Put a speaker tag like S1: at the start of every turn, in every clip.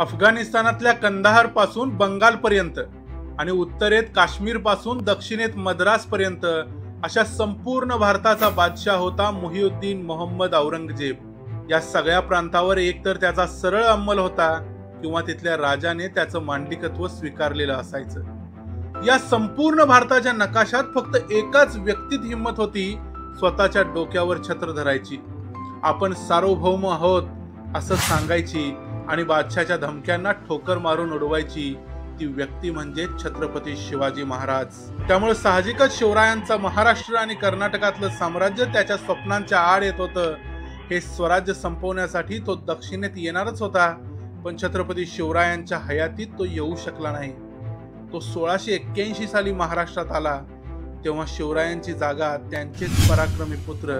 S1: अफगाणिस्तानातल्या कंदाहार पासून बंगाल पर्यंत आणि उत्तरेत काश्मीर पासून दक्षिणेत मद्रास पर्यंत अशा संपूर्ण भारताचा बादशाह होता मुहिउद्दीन मोहम्मद औरंगजेब। या सगळ्या प्रांतावर एकतर त्याचा सरळ अंमल होता किंवा तिथल्या राजाने त्याचं मांडलिकत्व स्वीकारलेलं असायचं। या संपूर्ण भारताच्या नकाशात फक्त एकाच व्यक्तीत हिंमत होती स्वतःच्या डोक्यावर छत्र धरायची, आपण सार्वभौम आहोत असं सांगायची आणि बादशाहच्या धमक्यांना ठोकर मारून उडवायची। ती व्यक्ती म्हणजे छत्रपती शिवाजी महाराज। त्यामुळे साहजिकच शिवरायांचा महाराष्ट्र आणि कर्नाटकातलं साम्राज्य त्याच्या स्वप्नांच्या आड येत होतं। हे स्वराज्य संपवण्यासाठी तो दक्षिणेत येणारच होता, पण छत्रपती शिवरायांच्या हयातीत तो येऊ शकला नाही। तो 1681 साली महाराष्ट्रात आला तेव्हा शिवरायांची जागा त्यांचेच पराक्रमी पुत्र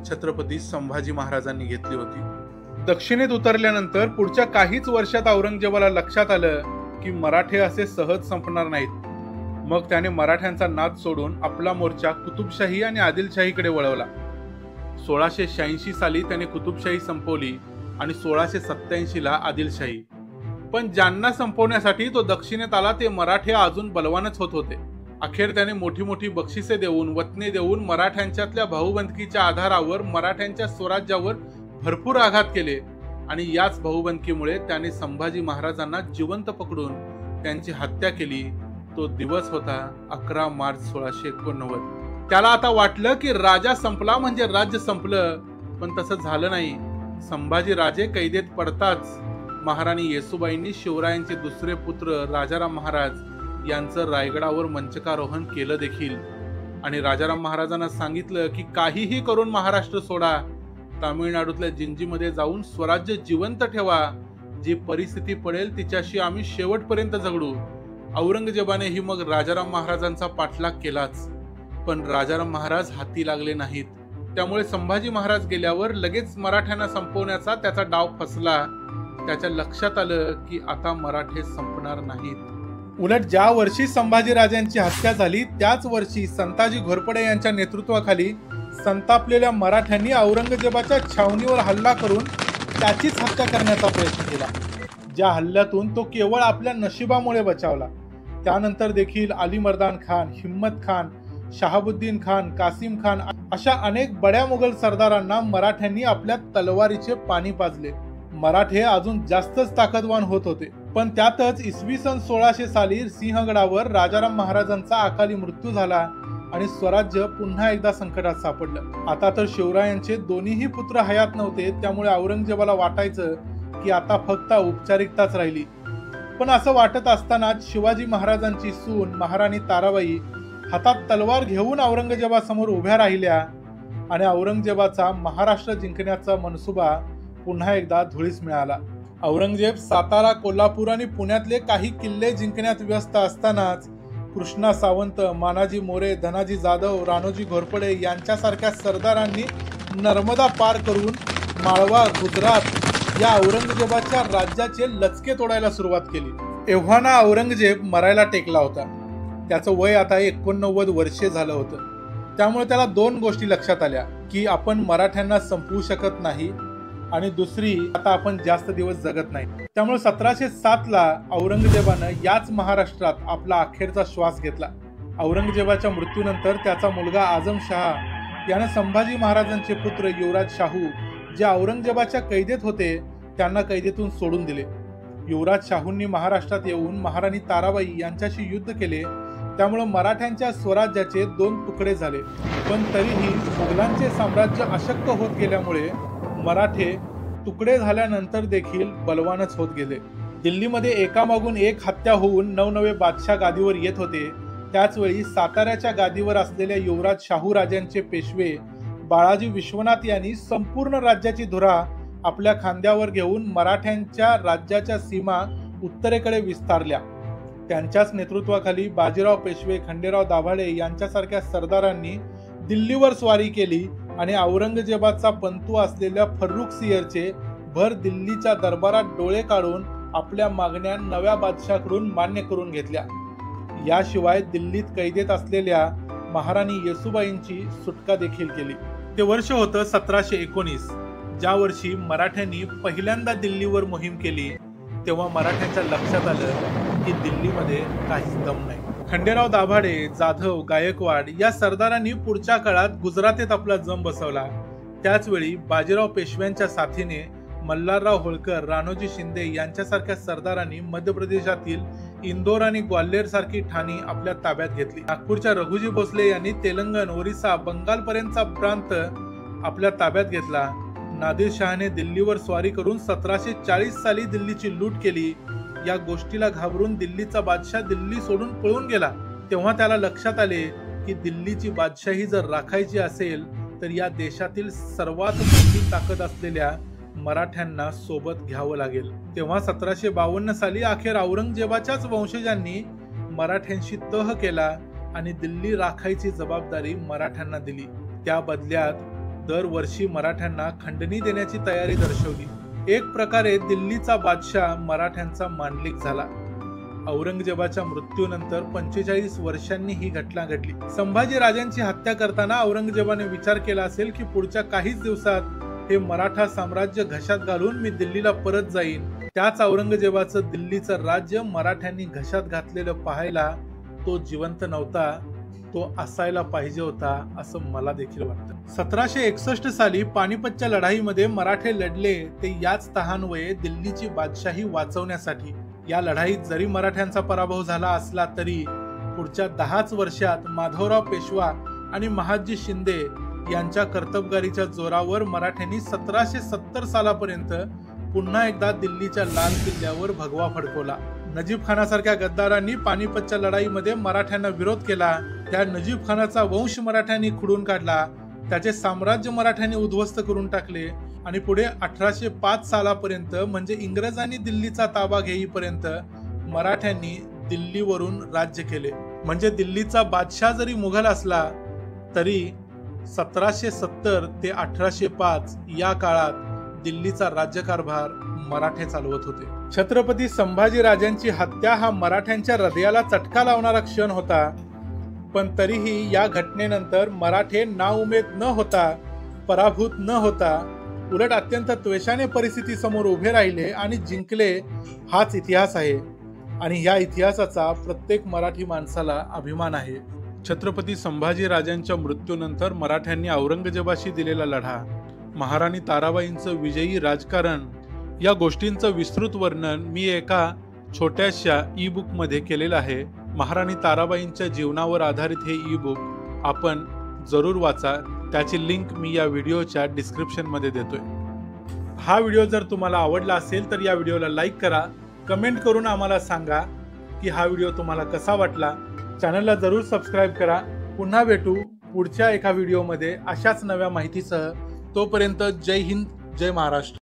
S1: छत्रपती संभाजी महाराजांनी घेतली होती। दक्षिणेत उतरल्यानंतर पुढच्या काहीच वर्षात औरंगजेबाला लक्षात आलं की मराठे असे सहज संपणार नाहीत। मग त्याने मराठ्यांचा नाद सोडून आपला मोर्चा कुतुबशाही आणि आदिलशाहीकडे वळवला। 1686 साली त्याने कुतुबशाही संपवली आणि 1687 ला आदिलशाही। पण ज्यांना संपवण्यासाठी तो दक्षिणेत आला ते मराठे अजून बलवानच होत होते। अखेर त्याने मोठी मोठी बक्षिसे देऊन वतने देऊन मराठ्यांच्यातल्या भाऊबंदकीच्या आधारावर मराठ्यांच्या स्वराज्यावर भरपूर आघात केले आणि याच भाऊबंदकीमुळे त्याने संभाजी महाराजांना जिवंत पकडून त्यांची हत्या केली। तो दिवस होता 11 मार्च 1689। त्याला आता वाटलं की राजा संपला म्हणजे राज्य संपलं, पण तसं झालं नाही। संभाजी राजे कैदेत पडताच महाराणी येसूबाईंनी शिवरायांचे दुसरे पुत्र राजाराम महाराज यांचं रायगडावर मंचकारोहण केलं देखील आणि राजाराम महाराजांना सांगितलं की काहीही करून महाराष्ट्र सोडा, तामिळनाडूतल्या जिंजीमध्ये जाऊन स्वराज्य जिवंत ठेवा, जी परिस्थिती पडेल तिच्याशी आम्ही शेवटपर्यंत झगडू। औरंगजेबानेही मग राजाराम महाराजांचा पाठलाग केलाच, पण राजाराम महाराज हाती लागले नाहीत। त्यामुळे संभाजी महाराज गेल्यावर लगेच मराठ्यांना संपवण्याचा त्याचा डाव फसला। त्याच्या लक्षात आलं की आता मराठे संपणार नाहीत। उलट ज्या वर्षी संभाजी राजांची हत्या झाली त्याच वर्षी संताजी घोरपडे यांच्या नेतृत्वाखाली संतापलेल्या मराठ्यांनी औरंगजेबाच्या छावणीवर हल्ला करून त्याचीच हत्या करण्याचा प्रयत्न केला, ज्या हल्ल्यातून तो केवळ आपल्या नशिबामुळे बचावला। त्यानंतर देखील अली मर्दान खान, हिम्मत खान, शहाबुद्दीन खान, कासिम खान अशा अनेक बड्या मुघल सरदारांना मराठ्यांनी आपल्या तलवारीचे पाणी पाजले। मराठे अजून जास्तच ताकदवान होत होते, पण त्यातच इसवी सन 1600 साली सिंहगडावर राजाराम महाराजांचा अकाली मृत्यू झाला आणि स्वराज्य पुन्हा एकदा संकटात सापडलं। आता तर शिवरायांचे दोन्हीही पुत्र हयात नव्हते, त्यामुळे औरंगजेबाला वाटायचं की आता फक्त औपचारिकताच राहिली। पण असं वाटत असतानाच शिवाजी महाराजांची सून महाराणी ताराबाई हातात तलवार घेऊन औरंगजेबासमोर उभ्या राहिल्या आणि औरंगजेबाचा महाराष्ट्र जिंकण्याचा मनसुबा पुन्हा एकदा धुळीस मिळाला। औरंगजेब सातारा, कोल्हापूर आणि पुण्यातले काही किल्ले जिंकण्यात व्यस्त असतानाच कृष्णा सावंत, मानाजी मोरे, धनाजी जाधव, राणोजी घोरपडे यांच्यासारख्या सरदारांनी नर्मदा पार करून माळवा, गुजरात या औरंगजेबाच्या राज्याचे लचके तोडायला सुरुवात केली। एव्हाना औरंगजेब मरायला टेकला होता। त्याचं वय आता 89 वर्षे झालं होतं। त्यामुळे त्याला दोन गोष्टी लक्षात आल्या की आपण मराठ्यांना संपवू शकत नाही आणि दुसरी, आता आपण जास्त दिवस जगत नाही। त्यामुळे 1707 ला औरंगजेबानं याच महाराष्ट्रात आपला अखेरचा श्वास घेतला। औरंगजेबाच्या मृत्यूनंतर त्याचा मुलगा आझम शहा याने संभाजी महाराजांचे पुत्र युवराज शाहू, जे औरंगजेबाच्या कैदेत होते, त्यांना कैदेतून सोडून दिले। युवराज शाहूंनी महाराष्ट्रात येऊन महाराणी ताराबाई यांच्याशी युद्ध केले। त्यामुळे मराठ्यांच्या स्वराज्याचे 2 तुकडे झाले, पण तरीही मुघलांचे साम्राज्य अशक्त होत गेल्यामुळे मराठे तुकडे झाल्यानंतर देखील बलवानच होत गेले। दिल्लीमध्ये एकामागून एक हत्या होऊन नवनवे बादशाह गादीवर येत होते। त्याचवेळी साताऱ्याच्या गादीवर असलेल्या युवराज शाहू राजांचे पेशवे बाळाजी विश्वनाथ यांनी संपूर्ण राज्याची धुरा आपल्या खांद्यावर घेऊन मराठ्यांच्या राज्याच्या सीमा उत्तरेकडे विस्तारल्या। त्यांच्याच नेतृत्वाखाली बाजीराव पेशवे, खंडेराव दाभाडे यांच्यासारख्या सरदारांनी दिल्लीवर स्वारी केली आणि औरंगजेबाचा पंतू असलेल्या फर्रुखसिंहचे भर दिल्लीच्या दरबारात डोळे काढून आपल्या मागण्या नव्या बादशाहकडून मान्य करून घेतल्या। याशिवाय दिल्लीत कैदेत असलेल्या महाराणी येसूबाईंची सुटका देखील केली। ते वर्ष होतं 1719, ज्या वर्षी मराठ्यांनी पहिल्यांदा दिल्लीवर मोहीम केली। तेव्हा मराठ्यांच्या लक्षात आलं की दिल्लीमध्ये काहीच दम नाही. खंडेराव दाभाडे, जाधव, गायकवाड या सरदारांनी पुढच्या काळात गुजरातेत आपला जम बसवला. त्याचवेळी बाजीराव पेशव्यांच्या साथीने मल्हारराव होळकर, राणोजी शिंदे यांच्यासारख्या सरदारांनी मध्य प्रदेशातील इंदोर आणि ग्वाल्हेर सारखी ठाणी आपल्या ताब्यात घेतली. नागपूरच्या रघुजी भोसले यांनी तेलंगण, ओरिसा, बंगाल पर्यंतचा प्रांत आपल्या ताब्यात घेतला. नादिर शहाने दिल्लीवर स्वारी करून 1740 साली दिल्लीची लूट केली. या गोष्टीला घाबरून दिल्लीचा बादशाह दिल्ली सोडून पळून गेला. तेव्हा त्याला लक्षात आले की दिल्लीची बादशाही जर राखायची असेल तर या देशातील सर्वात मोठी ताकद असलेल्या मराठ्यांना सोबत घ्यावं लागेल. तेव्हा 1752 साली अखेर औरंगजेबाच्याच वंशजांनी मराठ्यांशी तह केला आणि दिल्ली राखायची जबाबदारी मराठ्यांना दिली. त्या बदल्यात दरवर्षी मराठ्यांना खंडणी देण्याची तयारी दर्शवली. एक प्रकारे दिल्लीचा बादशाह मराठ्यांचा मांडलिक झाला. औरंगजेबाच्या मृत्यूनंतर 45 वर्षांनी ही घटना घडली. संभाजी राजांची हत्या करताना औरंगजेबाने विचार केला असेल की पुढच्या काहीच दिवसात हे मराठा साम्राज्य घशात घालून मी दिल्लीला परत जाईन. त्याच औरंगजेबाचं दिल्लीचं राज्य मराठ्यांनी घशात घातलेलं पाहायला तो जिवंत नव्हता, तो असायला पाहिजे होता असं मला देखील वाटतं. 1761 साली पानिपतच्या लढाईमध्ये मराठे लढले ते याच तहानवये दिल्लीची बादशाही वाचवण्यासाठी. या लढाईत जरी मराठ्यांचा पराभव झाला असला तरी पुढच्या 10च वर्षात माधवराव पेशवा आणि महादजी शिंदे यांच्या कर्तबगारीच्या जोरावर मराठ्यांनी 1770 सालापर्यंत पुन्हा एकदा दिल्लीच्या लाल किल्ल्यावर भगवा फडकवला. नजीब खानासारख्या गद्दारांनी पानिपतच्या लढाईमध्ये मराठ्यांना विरोध केला. त्या नजीब खानाचा वंश मराठ्यांनी खुडून काढला. त्याचे साम्राज्य मराठ्यांनी उद्ध्वस्त करून टाकले आणि पुढे 1805 सालापर्यंत म्हणजे इंग्रजांनी दिल्लीचा ताबा घेईपर्यंत मराठ्यांनी दिल्लीवरून राज्य केले. म्हणजे दिल्लीचा बादशाह जरी मुघल असला तरी 1770 ते 1805 या काळात दिल्लीचा राज्यकारभार मराठे चालवत होते. छत्रपती संभाजी राजांची हत्या हा मराठ्यांच्या हृदयाला चटका लावणारा क्षण होता. पण तरीही या घटनेनंतर मराठे नाउमेद न होता, पराभूत न होता, उलट अत्यंत त्वेषाने परिस्थिती समोर उभे राहिले आणि जिंकले. हाच इतिहास आहे आणि या इतिहासाचा प्रत्येक मराठी माणसाला अभिमान आहे. छत्रपती संभाजी राजांच्या मृत्यूनंतर मराठ्यांनी औरंगजेबाशी दिलेला लढा, महाराणी ताराबाईंचं विजयी राजकारण या गोष्टींचं विस्तृत वर्णन मी एका छोट्याशा ई बुक मध्ये केलेलं आहे. महाराणी ताराबाईंच्या जीवनावर आधारित हे ई बुक आपण जरूर वाचा. त्याची लिंक मी या व्हिडिओच्या डिस्क्रिप्शन मध्ये देतोय. हा व्हिडिओ जर तुम्हाला आवडला असेल तर या व्हिडिओला लाईक करा. कमेंट करून आम्हाला सांगा की हा व्हिडिओ तुम्हाला कसा वाटला. चॅनलला जरूर सबस्क्राईब करा. पुन्हा भेटू पुढच्या एका व्हिडिओमध्ये अशाच नव्या माहितीसह. तोपर्यंत जय हिंद, जय महाराष्ट्र.